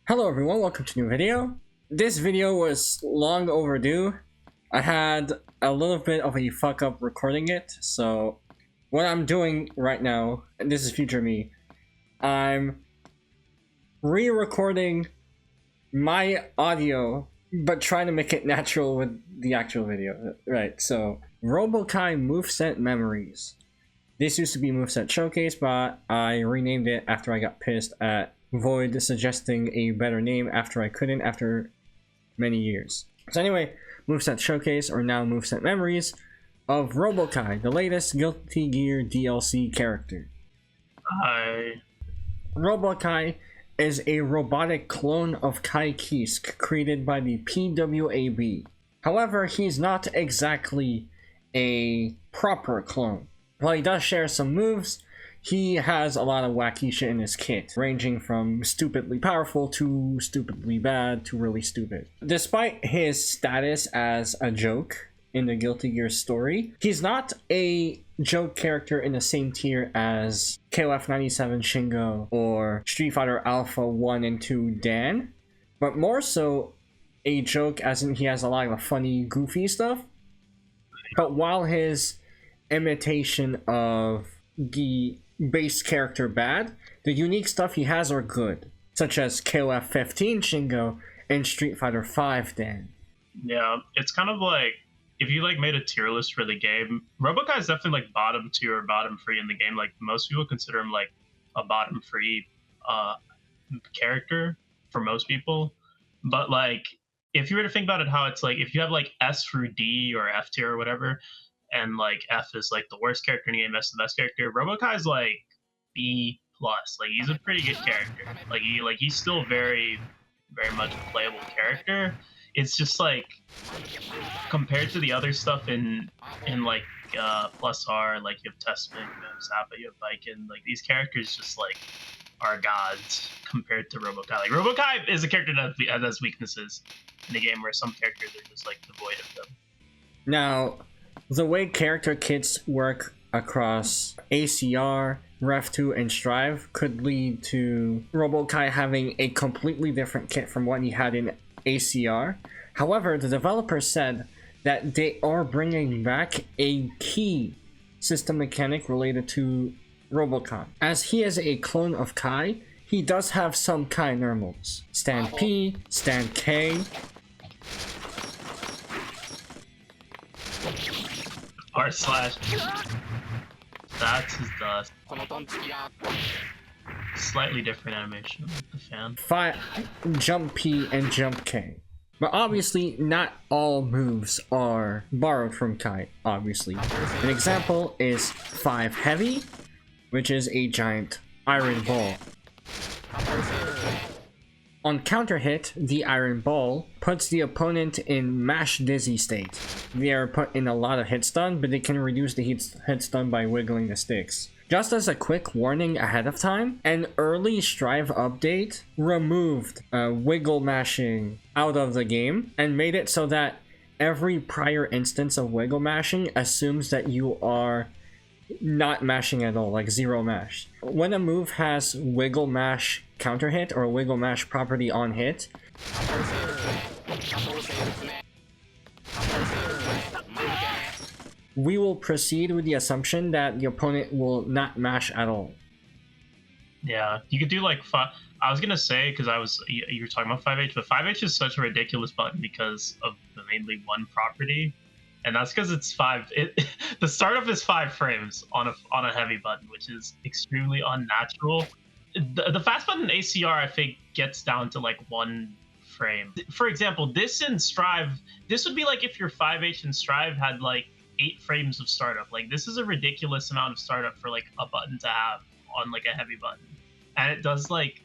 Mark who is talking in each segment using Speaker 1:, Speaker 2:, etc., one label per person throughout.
Speaker 1: Hello everyone, welcome to a new video. This video was long overdue. I had a little bit of a fuck up recording it, so what I'm doing right now, and this is future me, I'm re-recording my audio but trying to make it natural with the actual video. Right, so ROBO-Ky MOVESET Memories. This used to be MOVESET Showcase, but I renamed it after I got pissed at Void suggesting a better name after I couldn't after many years. So anyway, MOVESET Showcase, or now MOVESET Memories, of ROBO-Ky, the latest Guilty Gear DLC character.
Speaker 2: Hi.
Speaker 1: ROBO-Ky is a robotic clone of Ky Kiske created by the A.B.A. However, he's not exactly a proper clone. While he does share some moves, he has a lot of wacky shit in his kit, ranging from stupidly powerful to stupidly bad to really stupid. Despite his status as a joke in the Guilty Gear story, he's not a joke character in the same tier as KOF 97 Shingo or Street Fighter Alpha 1 and 2 Dan, but more so a joke as in he has a lot of funny, goofy stuff. But while his imitation of the base character bad, the unique stuff he has are good, such as KOF 15 Shingo and Street Fighter 5 Dan.
Speaker 2: Yeah, it's kind of like if you made a tier list for the game, ROBO-Ky is definitely bottom 2 or bottom 3 in the game. Like most people consider him like a bottom 3 character for most people. But like if you were to think about it, how it's like if you have like S through D or F tier or whatever, and like F is like the worst character in the game, S the best character, ROBO-Ky is like B plus. Like he's a pretty good character. He's still very much a playable character. It's just like compared to the other stuff in like plus R, like you have Testament, you have Zappa, you have Viking, like these characters just like are gods compared to ROBO-Ky. Like ROBO-Ky is a character that has weaknesses in the game where some characters are just like devoid of them.
Speaker 1: Now, the way character kits work across ACR, Ref2, and Strive could lead to ROBO-Ky having a completely different kit from what he had in ACR. However, the developers said that they are bringing back a key system mechanic related to ROBO-Ky. As he is a clone of Ky, he does have some Ky normals. Stand P, stand K.
Speaker 2: R slash. That's his dust. Slightly different animation with the fan.
Speaker 1: Jump P and Jump K. But obviously, not all moves are borrowed from Ky, obviously. An example is 5 Heavy, which is a giant iron ball. On counter hit, the iron ball puts the opponent in mash dizzy state. They are put in a lot of hit stun, but they can reduce the hit stun by wiggling the sticks. Just as a quick warning ahead of time, an early Strive update removed wiggle mashing out of the game and made it so that every prior instance of wiggle mashing assumes that you are not mashing at all, like zero mash. When a move has wiggle mash counter hit or wiggle mash property on hit, we will proceed with the assumption that the opponent will not mash at all.
Speaker 2: Yeah, you could do like I was gonna say, because you were talking about 5H, but 5H is such a ridiculous button because of the mainly one property, and that's because it's the startup is 5 frames on a heavy button, which is extremely unnatural. The fast button in ACR I think gets down to like 1 frame. For example, this in Strive, this would be like if your 5H in Strive had like 8 frames of startup. Like this is a ridiculous amount of startup for like a button to have on like a heavy button. And it does like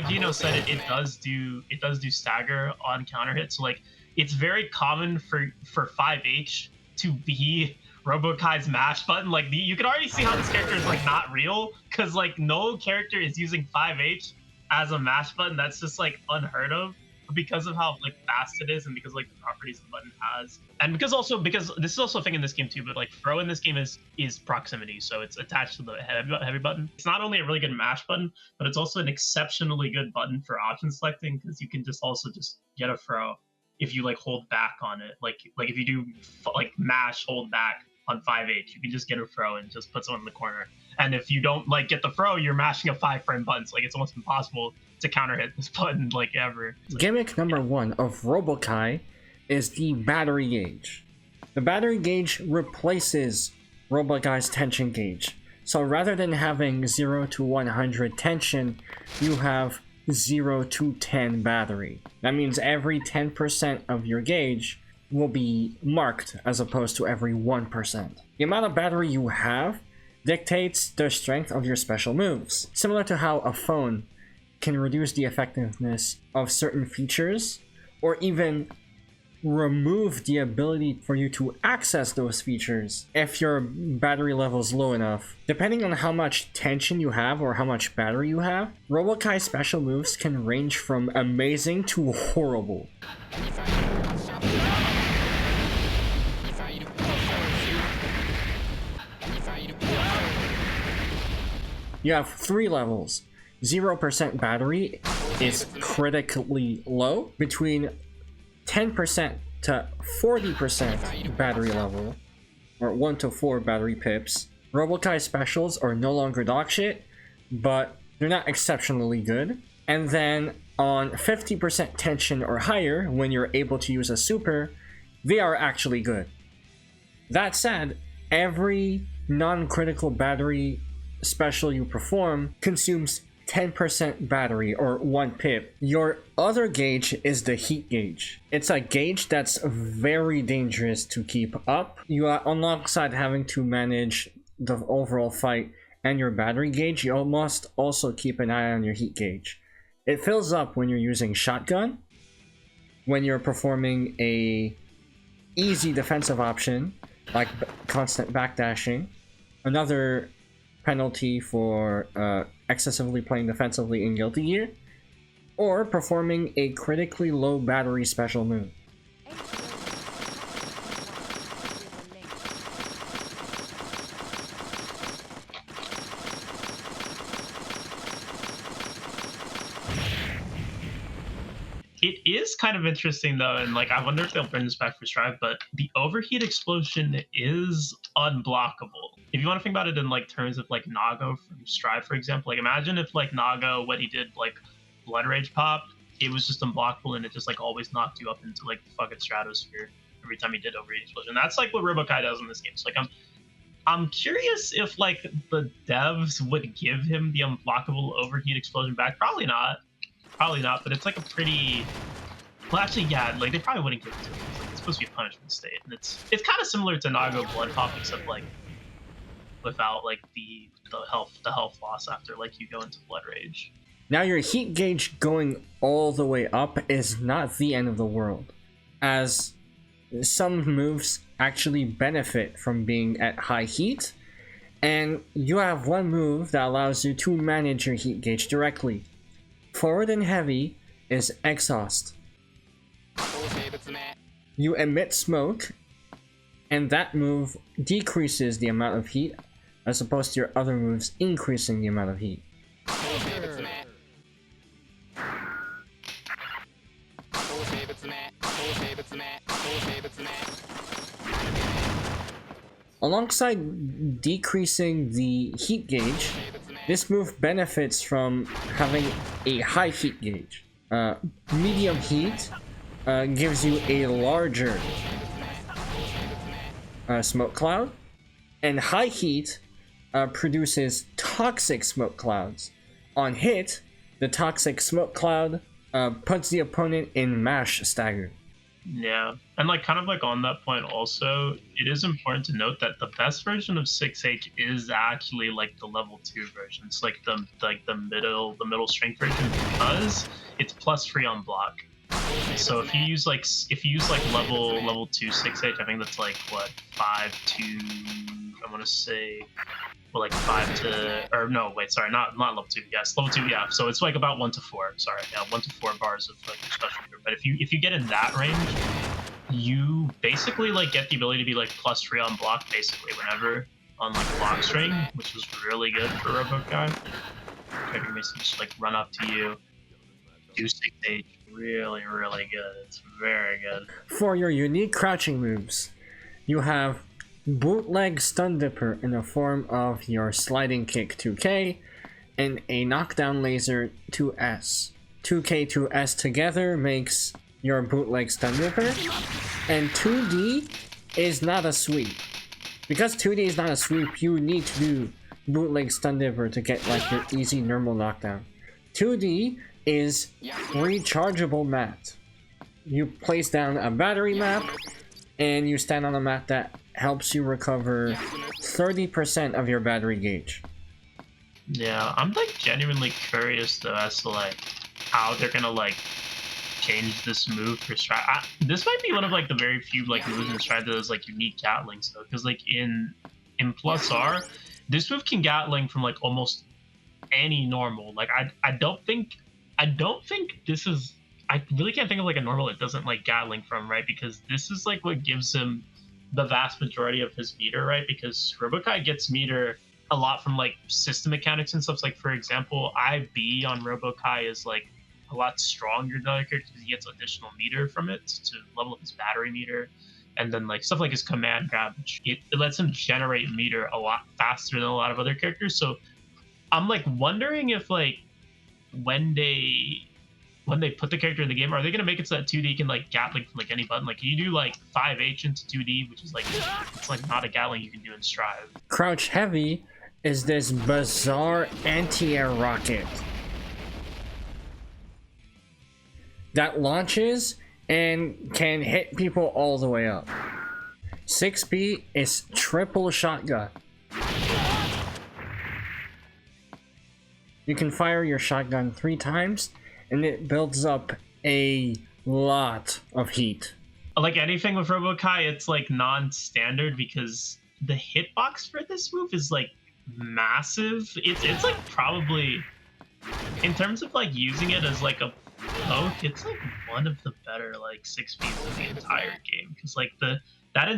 Speaker 2: Gino said, it does do stagger on counter hit. So like it's very common for 5H to be ROBO-Ky's mash button. Like you can already see how this character is like not real, because like no character is using 5H as a mash button. That's just like unheard of. because of how like fast it is, and because like the properties the button has, and because this is also a thing in this game too. But like throw in this game is proximity, so it's attached to the heavy button. It's not only a really good mash button, but it's also an exceptionally good button for option selecting, because you can just get a throw if you like hold back on it. Like if you do like mash hold back on 5H, you can just get a throw and just put someone in the corner. And if you don't like get the throw, you're mashing a 5-frame button. So like it's almost impossible to counter hit this button like ever.
Speaker 1: Gimmick number 1 of ROBO-Ky is the battery gauge. The battery gauge replaces ROBO-Ky's tension gauge. So rather than having 0 to 100 tension, you have 0 to 10 battery. That means every 10% of your gauge will be marked as opposed to every 1%. The amount of battery you have dictates the strength of your special moves. Similar to how a phone can reduce the effectiveness of certain features, or even remove the ability for you to access those features if your battery level is low enough. Depending on how much tension you have or how much battery you have, ROBO-Ky special moves can range from amazing to horrible. You have 3 levels. 0% battery is critically low. Between 10% to 40% battery level, or 1 to 4 battery pips. ROBO-Ky specials are no longer dog shit, but they're not exceptionally good. And then on 50% tension or higher, when you're able to use a super, they are actually good. That said, every non-critical battery special you perform consumes 10% battery, or 1 pip. Your other gauge is the heat gauge. It's a gauge that's very dangerous to keep up. You are, alongside having to manage the overall fight and your battery gauge, you must also keep an eye on your heat gauge. It fills up when you're using shotgun, when you're performing a easy defensive option like constant backdashing, another penalty for excessively playing defensively in Guilty Gear, or performing a critically low battery special move.
Speaker 2: It is kind of interesting though, and like I wonder if they'll bring this back for Strive, but the overheat explosion is unblockable. If you want to think about it in like terms of like Nago from Strive, for example, like imagine if like Nago, when he did like Blood Rage pop, it was just unblockable and it just like always knocked you up into like the fucking stratosphere every time he did overheat explosion. That's like what ROBO-Ky does in this game. So like I'm curious if like the devs would give him the unblockable overheat explosion back. Probably not, but it's like a pretty, well actually yeah, like they probably wouldn't give it to him. It's supposed to be a punishment state, and it's kind of similar to Nago Blood Pop, except like without like the health loss after like you go into Blood Rage.
Speaker 1: Now your heat gauge going all the way up is not the end of the world, as some moves actually benefit from being at high heat, and you have one move that allows you to manage your heat gauge directly. Forward and heavy is exhaust. You emit smoke, and that move decreases the amount of heat, as opposed to your other moves increasing the amount of heat. Alongside decreasing the heat gauge, this move benefits from having a high heat gauge. Medium heat gives you a larger smoke cloud, and high heat produces toxic smoke clouds. On hit, the toxic smoke cloud puts the opponent in mash stagger.
Speaker 2: Yeah, and like kind of like on that point also, it is important to note that the best version of 6H is actually like the level 2 version. It's like the middle strength version, because it's plus 3 on block. So if you use level 2 6H, I think that's like what 5 to I want to say, well, like 5 to, or no, wait, sorry, not level 2. Yes, level 2. Yeah, so it's like about 1 to 4. Sorry, yeah, 1 to 4 bars of like your special move. But if you get in that range, you basically like get the ability to be like +3 on block basically whenever on like block string, which is really good for ROBO-Ky. Character makes just like run up to you, do 6H. Really, really good. It's very good.
Speaker 1: For your unique crouching moves, you have bootleg stun dipper in the form of your sliding kick 2K and a knockdown laser 2S. 2K 2S together makes your bootleg stun dipper, and 2D is not a sweep. Because 2D is not a sweep, you need to do bootleg stun dipper to get like your easy normal knockdown. 2D is rechargeable mat. You place down a battery map and you stand on a mat that helps you recover 30% of your battery gauge.
Speaker 2: Yeah, I'm like genuinely curious though as to like how they're gonna like change this move for strat. This might be one of like the very few like moves in strat that is like unique Gatlings though, because like in plus R, this move can Gatling from like almost any normal. Like I don't think this is. I really can't think of like a normal it doesn't like Gatling from, right? Because this is like what gives him the vast majority of his meter, right? Because ROBO-Ky gets meter a lot from like system mechanics and stuff. Like for example, A.B.A on ROBO-Ky is like a lot stronger than other characters because he gets additional meter from it to level up his battery meter. And then like stuff like his command grab, it lets him generate meter a lot faster than a lot of other characters. So I'm like wondering if like when they put the character in the game, are they gonna make it so that 2D can like Gatling from like any button? Like, can you do like 5H into 2D, which is like it's like not a Gatling you can do in Strive.
Speaker 1: Crouch Heavy is this bizarre anti-air rocket that launches and can hit people all the way up. 6B is triple shotgun. You can fire your shotgun 3 times and it builds up a lot of heat.
Speaker 2: Like anything with ROBO-Ky, it's like non-standard because the hitbox for this move is like massive. It's like probably, in terms of like using it as like a poke, it's like one of the better like 6Bs in the entire game. Because like that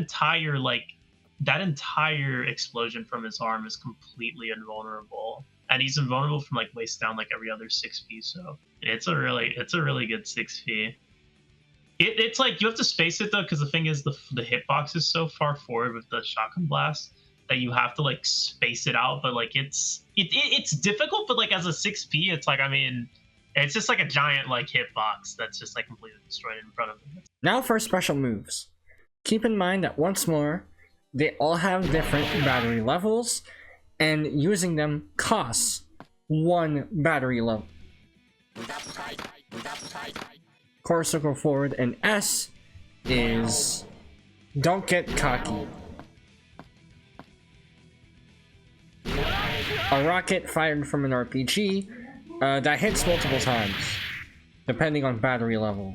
Speaker 2: entire explosion from his arm is completely invulnerable. And he's invulnerable from like waist down like every other 6P, so it's a really good 6P. It's like you have to space it though, because the thing is the hitbox is so far forward with the shotgun blast that you have to like space it out. But like it's difficult, but like as a 6P, it's like, I mean, it's just like a giant like hitbox that's just like completely destroyed in front of him.
Speaker 1: Now for special moves. Keep in mind that once more, they all have different battery levels, and using them costs 1 battery level. Core circle forward, and S is don't get cocky. A rocket fired from an RPG that hits multiple times, depending on battery level.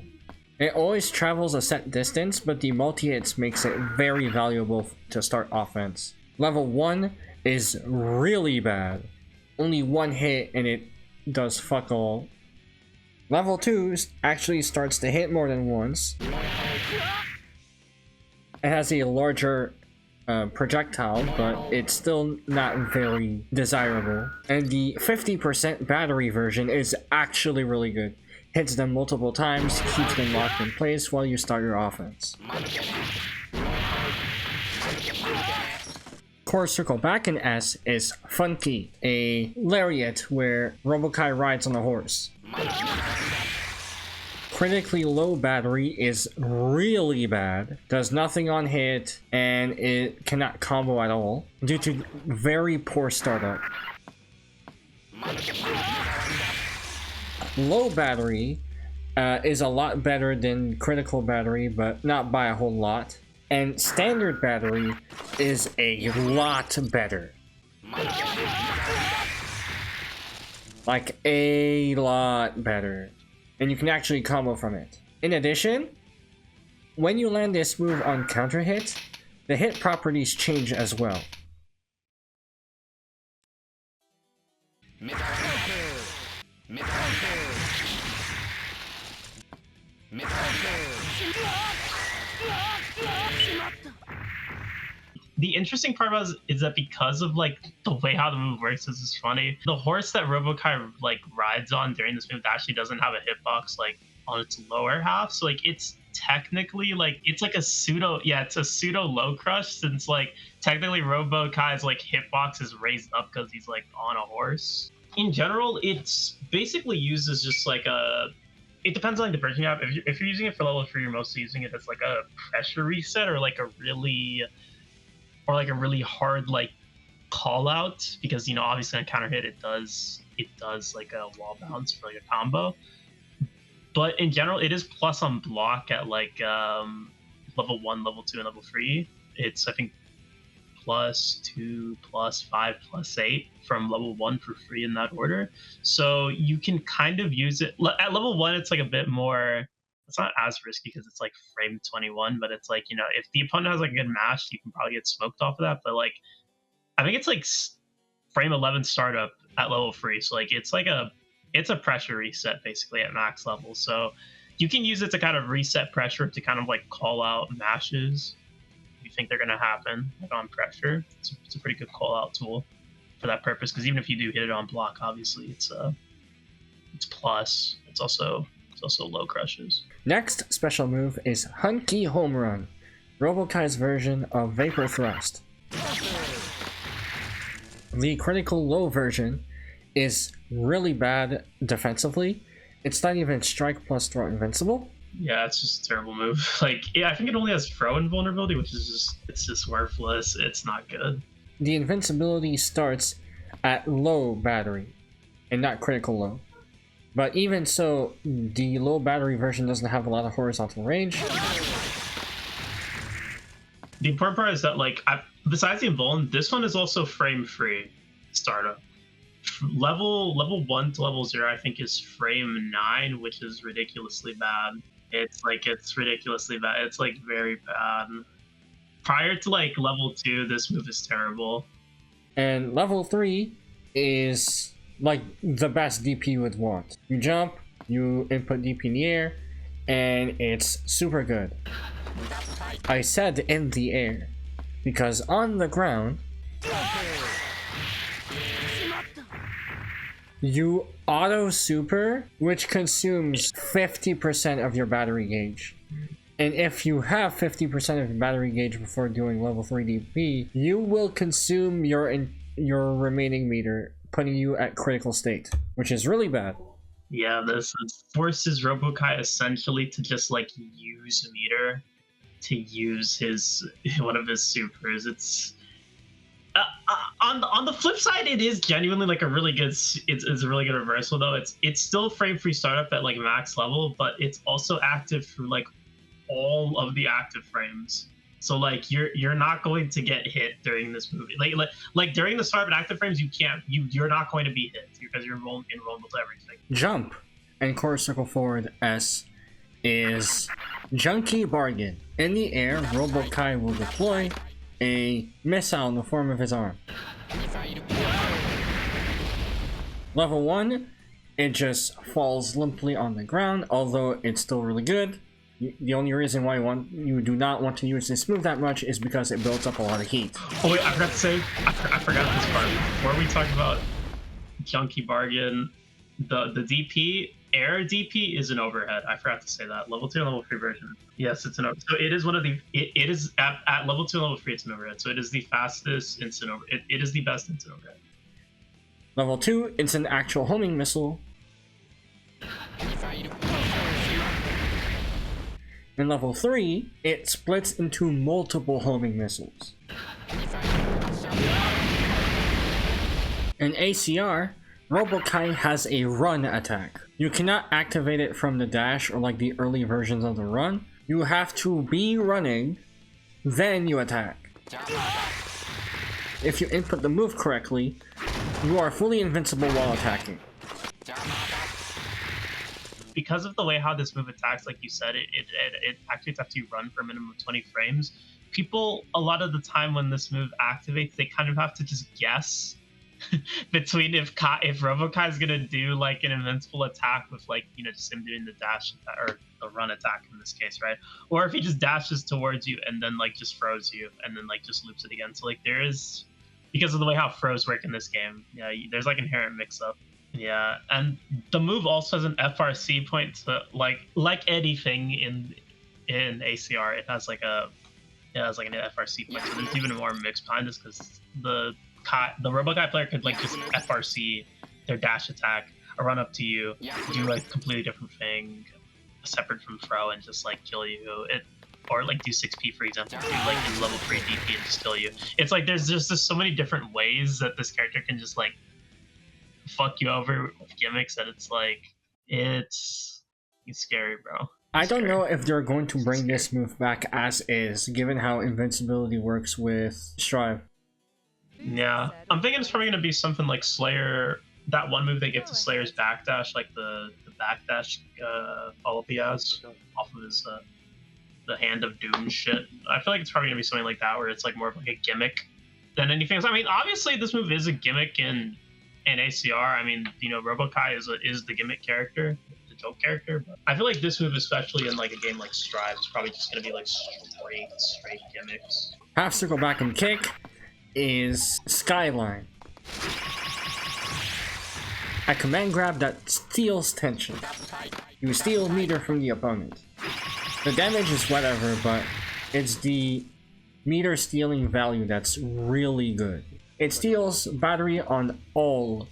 Speaker 1: It always travels a set distance, but the multi-hits makes it very valuable to start offense. Level 1 is really bad. Only 1 hit and it does fuck all. Level 2 actually starts to hit more than once. It has a larger projectile, but it's still not very desirable. And the 50% battery version is actually really good. Hits them multiple times, keeps them locked in place while you start your offense. Core circle back in S is Funky, a lariat where ROBO-Ky rides on a horse. Critically low battery is really bad, does nothing on hit, and it cannot combo at all due to very poor startup. Low battery is a lot better than critical battery, but not by a whole lot. And standard battery is a lot better. Like a lot better. And you can actually combo from it. In addition, when you land this move on counter hit, the hit properties change as well.
Speaker 2: The interesting part about it is that because of like the way how the move works, this is funny. The horse that ROBO-Ky like rides on during this move actually doesn't have a hitbox like on its lower half, so like it's technically like it's like a pseudo, yeah, it's a pseudo low crush, since like technically ROBO-Ky's like hitbox is raised up because he's like on a horse. In general, it's basically used as just like a, it depends on the version you have. If you're using it for level 3, you're mostly using it as like a pressure reset or like a really hard like call out, because you know obviously on counter hit it does like a wall bounce for like a combo. But in general, it is plus on block at like level 1, level 2, and level 3. It's I think +2, +5, +8 from level 1 for free in that order. So you can kind of use it at level 1. It's like a bit more, it's not as risky because it's like frame 21, but it's like, you know, if the opponent has like a good mash, you can probably get smoked off of that. But like, I think it's like frame 11 startup at level 3. So like, it's a pressure reset basically at max level. So you can use it to kind of reset pressure, to kind of like call out mashes if you think they're going to happen like on pressure. It's a pretty good call out tool for that purpose, because even if you do hit it on block, obviously it's plus. It's also low crushes.
Speaker 1: Next special move is Hunky Home Run, ROBO-Ky's version of Vapor Thrust. The critical low version is really bad defensively. It's not even strike plus throw invincible.
Speaker 2: Yeah, it's just a terrible move. Like, yeah, I think it only has throw invulnerability, which is just worthless. It's not good.
Speaker 1: The invincibility starts at low battery and not critical low. But even so, the low battery version doesn't have a lot of horizontal range.
Speaker 2: The important part is that, like, besides the invuln, this one is also frame free startup. Level 1 to level 0, I think, is frame 9, which is ridiculously bad. It's ridiculously bad. It's like very bad. Prior to like level 2, this move is terrible.
Speaker 1: And level 3 is like the best DP you would want. You jump, you input DP in the air, and it's super good. I said in the air, because on the ground, you auto super, which consumes 50% of your battery gauge. And if you have 50% of your battery gauge before doing level 3 DP, you will consume your remaining meter, putting you at critical state, which is really bad.
Speaker 2: Yeah, this forces ROBO-Ky essentially to just like use meter to use one of his supers. It's on the flip side, it is genuinely like a really good. It's a really good reversal though. It's still frame free startup at like max level, but it's also active through like all of the active frames. So like you're not going to get hit during this movie. Like during the start of active frames, you're not going to be hit because you're invulnerable to everything.
Speaker 1: Jump and quarter circle forward S is Junky Bargain. In the air, ROBO-Ky will deploy a missile in the form of his arm. Level 1, it just falls limply on the ground, although it's still really good. The only reason why you do not want to use this move that much is because it builds up a lot of heat.
Speaker 2: Oh wait, I forgot to say, I forgot this part. Before we talk about Junky Bargain, the DP, air DP is an overhead. I forgot to say that. Level 2 and level 3 version. Yes, it's an overhead. So it is one of the, it is at level 2 and level 3, it's an overhead. So it is the fastest instant overhead. It is the best instant overhead.
Speaker 1: Level 2, it's an actual homing missile. In level 3, it splits into multiple homing missiles. In ACR, ROBO-Ky has a run attack. You cannot activate it from the dash or like the early versions of the run. You have to be running, then you attack. If you input the move correctly, you are fully invincible while attacking.
Speaker 2: Because of the way how this move attacks, like you said, it activates after you run for a minimum of 20 frames. People, a lot of the time when this move activates, they kind of have to just guess between if ROBO-Ky is gonna do like an invincible attack with like just him doing the dash or the run attack in this case, right? Or if he just dashes towards you and then like just froze you and then like just loops it again. So like there is, because of the way how froze work in this game, yeah, there's like inherent mix-up. Yeah, and the move also has an FRC point to like anything in ACR, it has like an FRC point. So there's even more mix behind this because the ROBO-Ky player could like just FRC their dash attack or run up to you, do like a completely different thing separate from throw and just like kill you. Or like do 6p for example, do like in level 3 DP and just kill you. It's like there's just so many different ways that this character can just like fuck you over with gimmicks that it's like it's scary, bro.
Speaker 1: I don't know if they're going to bring this move back as is, given how invincibility works with Strive.
Speaker 2: Yeah, I'm thinking it's probably going to be something like Slayer, that one move they give to Slayer's backdash, like the backdash A.B.A has off of his the Hand of Doom shit. I feel like it's probably going to be something like that, where it's like more of like a gimmick than anything else. I mean, obviously this move is a gimmick in ACR. I mean, ROBO-Ky is the gimmick character, the joke character. But I feel like this move, especially in like a game like Strive, is probably just going to be like straight gimmicks.
Speaker 1: Half circle back and kick is Skyline. A command grab that steals tension. You steal meter from the opponent. The damage is whatever, but it's the meter stealing value that's really good. It steals battery on all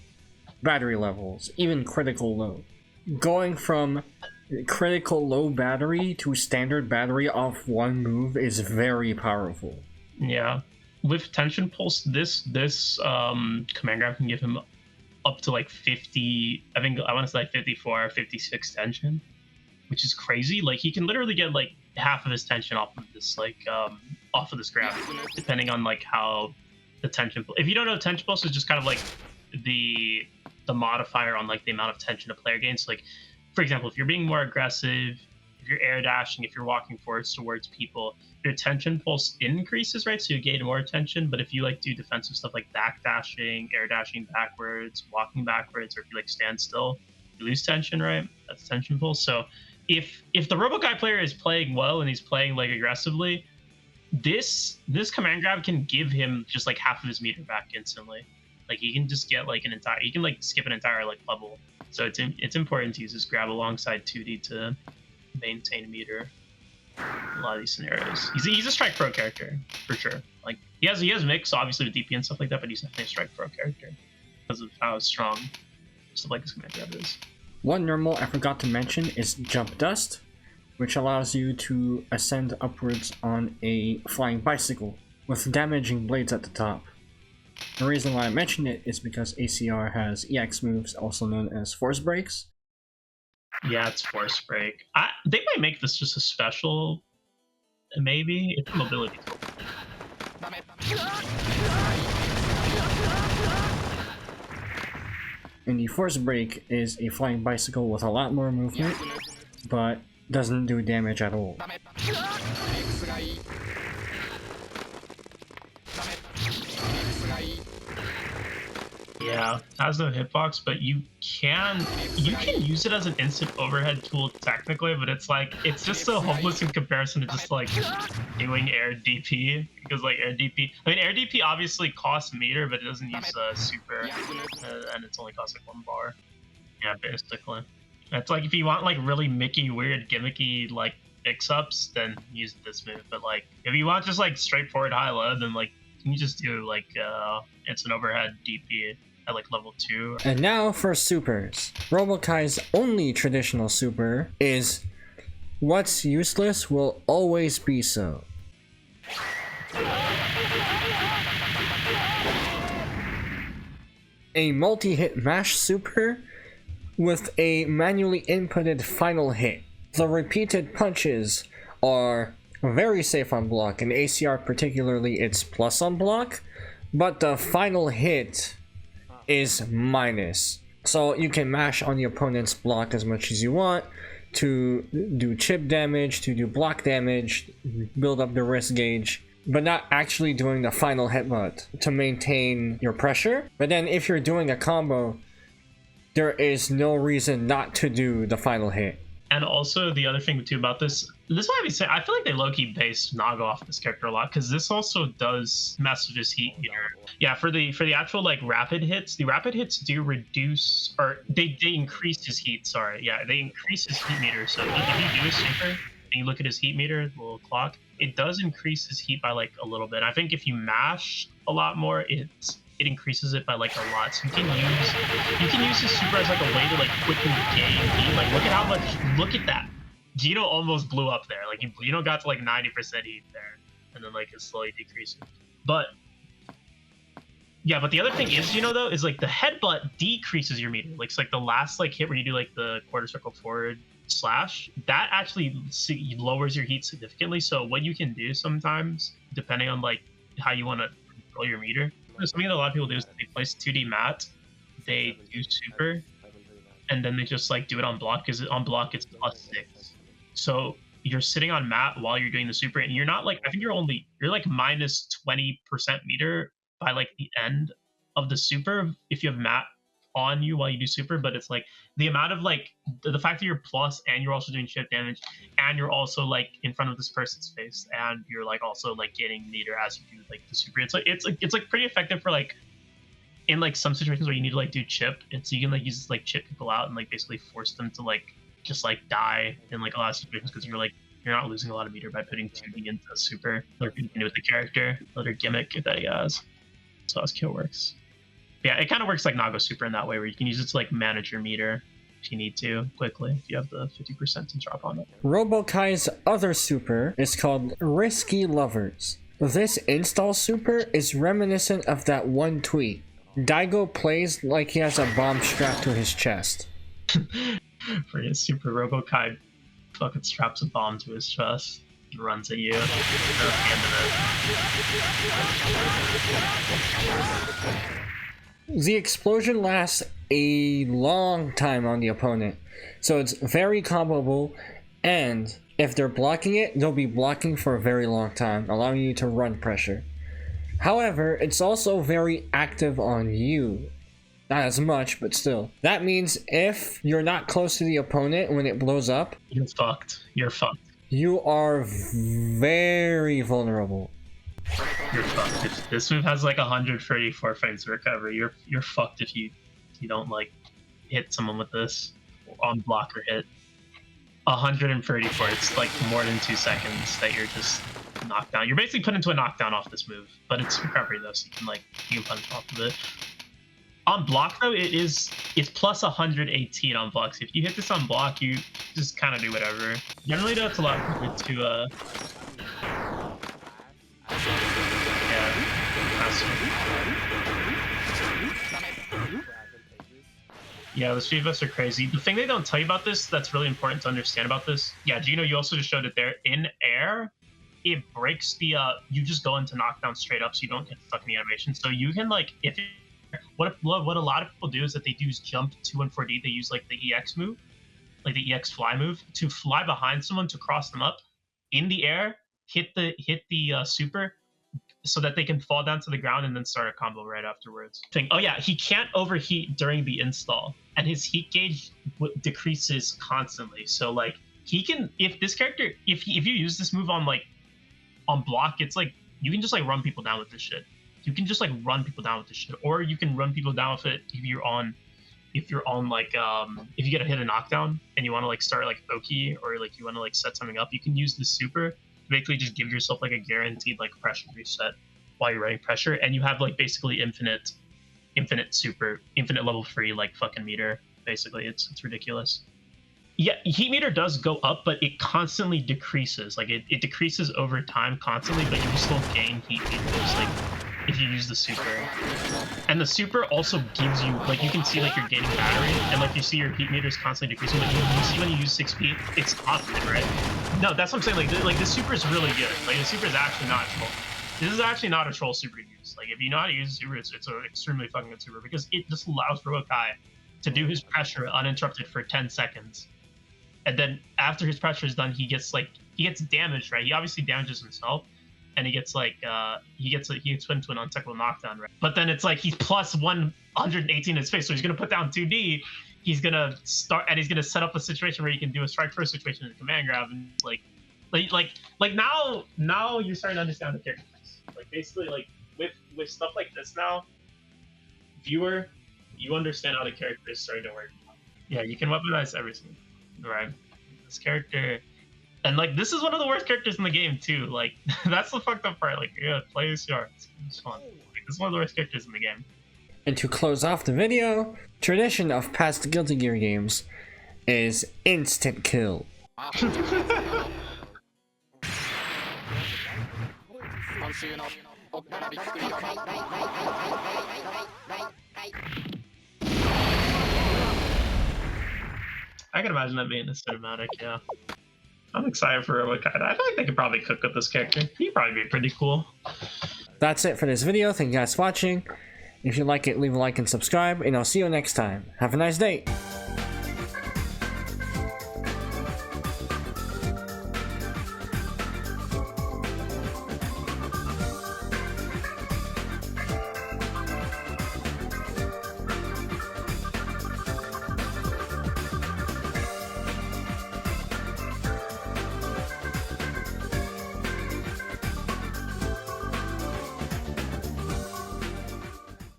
Speaker 1: battery levels, even critical low. Going from critical low battery to standard battery off one move is very powerful.
Speaker 2: Yeah. With Tension Pulse, this command grab can give him up to like 50, I want to say like 54 or 56 tension, which is crazy. Like he can literally get like half of his tension off of this grab, depending on like how the tension. If you don't know, Tension Pulse is just kind of like the modifier on like the amount of tension a player gains. So, like, for example, if you're being more aggressive, if you're air dashing, if you're walking forwards towards people, your tension pulse increases, right? So you gain more tension. But if you like do defensive stuff like back dashing, air dashing backwards, walking backwards, or if you like stand still, you lose tension, right? That's tension pulse. So if the ROBO-Ky player is playing well and he's playing like aggressively, this command grab can give him just like half of his meter back instantly. Like he can just get like he can like skip an entire like level. So it's important to use this grab alongside 2D to maintain meter in a lot of these scenarios. He's a Strike Pro character for sure. Like he has mix obviously with DP and stuff like that, but he's definitely a Strike Pro character because of how strong stuff like this command grab is.
Speaker 1: One normal I forgot to mention is Jump Dust, which allows you to ascend upwards on a flying bicycle with damaging blades at the top. The reason why I mention it is because ACR has EX moves, also known as Force Breaks.
Speaker 2: Yeah, it's Force Break. They might make this just a special, maybe. It's a mobility tool.
Speaker 1: And the Force Break is a flying bicycle with a lot more movement, but doesn't do damage at all.
Speaker 2: Yeah, has no hitbox, but you can use it as an instant overhead tool technically, but it's just so hopeless in comparison to just like doing air DP, because like air DP obviously costs meter, but it doesn't use super, and it's only costs like 1 bar. Yeah, basically. It's like if you want like really Mickey weird gimmicky like mix-ups, then use this move. But like if you want just like straightforward high low, then like you just do like instant overhead DP at like level 2.
Speaker 1: And now for supers. ROBO-Ky's only traditional super is what's useless will always be so. A multi-hit mash super with a manually inputted final hit. The repeated punches are very safe on block. In ACR particularly, it's plus on block, but the final hit is minus. So you can mash on the opponent's block as much as you want to do chip damage, to do block damage, build up the risk gauge. but not actually doing the final headbutt to maintain your pressure. But then if you're doing a combo, there is no reason not to do the final hit.
Speaker 2: And also the other thing too about this is why we say I feel like they low-key based Naga off this character a lot, because this also does mess with his heat meter. Yeah, for the actual like rapid hits, the rapid hits do reduce, or they increase his heat. Sorry, yeah, they increase his heat meter. So if you do a super and you look at his heat meter, the little clock, it does increase his heat by like a little bit. I think if you mash a lot more, it increases it by like a lot. So you can use his super as like a way to like quickly gain heat. Like look at that. Gino almost blew up there. Like Gino got to like 90% heat there, and then like it's slowly decreasing. But yeah, but the other thing is, though, is like the headbutt decreases your meter. Like it's like the last like hit where you do like the quarter circle forward slash, that actually lowers your heat significantly. So what you can do sometimes, depending on like how you want to control your meter, something that a lot of people do is they place 2D mat, they do super, and then they just like do it on block, because on block it's +6. So you're sitting on mat while you're doing the super, and you're not like, I think you're like -20% meter by like the end of the super if you have mat on you while you do super. But it's like the amount of like the fact that you're plus and you're also doing chip damage and you're also like in front of this person's face and you're like also like getting meter as you do like the super, it's like pretty effective for like in like some situations where you need to like do chip, and so you can like use like chip people out and like basically force them to like just like die in like a lot of situations, because you're not losing a lot of meter by putting 2D into a super, or you can do with the character, another gimmick that he has. So that's kill works. Yeah, it kind of works like Nago super in that way, where you can use it to like manage your meter if you need to quickly, if you have the 50% to drop on it.
Speaker 1: ROBO-Ky's other super is called Risky Lovers. This install super is reminiscent of that one tweet. Daigo plays like he has a bomb strapped to his chest.
Speaker 2: For his super, ROBO-Ky fucking straps a bomb to his chest and runs at you. That's the end of it.
Speaker 1: The explosion lasts a long time on the opponent, so it's very comboable, and if they're blocking it, they'll be blocking for a very long time, allowing you to run pressure. However, it's also very active on you. Not as much, but still. That means if you're not close to the opponent when it blows up,
Speaker 2: you're fucked. You're fucked.
Speaker 1: You are very vulnerable.
Speaker 2: You're fucked. If this move has like 134 frames of recovery, you're fucked if you don't like hit someone with this on block or hit. 134, it's like more than 2 seconds that you're just knocked down. You're basically put into a knockdown off this move, but it's recovery though, so you can punch off of it. On block though, it's plus 118 on block. So if you hit this on block, you just kind of do whatever. Generally though, it's a lot good to yeah, the speed buffs are crazy. The thing they don't tell you about this that's really important to understand about this, yeah, Gino, you also just showed it there. In air, it breaks the you just go into knockdown straight up, so you don't get stuck in the animation. So you can like, if what a lot of people do is that they do jump 2 and 4D. They use like the EX move, like the EX fly move, to fly behind someone to cross them up in the air, hit the super, so that they can fall down to the ground and then start a combo right afterwards. Oh yeah, he can't overheat during the install, and his heat gauge decreases constantly. So like he can, if this character, if you use this move on block, it's like you can just like run people down with this shit. You can just like run people down with this shit, or you can run people down with it if you're on like if you get a hit a knockdown and you want to like start like Oki, or like you want to like set something up, you can use the super to basically just give yourself like a guaranteed like pressure reset while you're running pressure, and you have like basically infinite super, infinite level free like fucking meter. Basically, it's ridiculous. Yeah, heat meter does go up, but it constantly decreases. Like it decreases over time constantly, but you still gain heat meters like if you use the super. And the super also gives you, like, you can see like you're gaining battery, and like you see your heat meters constantly decreasing, but you see when you use 6P, it's constant, right? No, that's what I'm saying. Like the super is really good. Like the super is actually not a troll. This is actually not a troll super to use. Like if you know how to use super, it's an extremely fucking good super, because it just allows ROBO-Ky to do his pressure uninterrupted for 10 seconds. And then after his pressure is done, he gets damaged, right? He obviously damages himself, and he gets put into an uncheckable knockdown, right? But then it's like he's plus 118 in his face, so he's gonna put down 2D. He's gonna set up a situation where he can do a strike first situation in a command grab, and now you're starting to understand the characters. Like basically, like with stuff like this now, viewer, you understand how the character is starting to work. Yeah, you can weaponize everything, right? This character. And like this is one of the worst characters in the game too. Like that's the fucked up part. Like yeah, play as you are. It's fun. Like, this is one of the worst characters in the game.
Speaker 1: And to close off the video, tradition of past Guilty Gear games is instant kill.
Speaker 2: I can imagine that being a cinematic. Yeah. I'm excited for ROBO-Ky. I feel like they could probably cook with this character. He'd probably be pretty cool.
Speaker 1: That's it for this video. Thank you guys for watching. If you like it, leave a like and subscribe, and I'll see you next time. Have a nice day.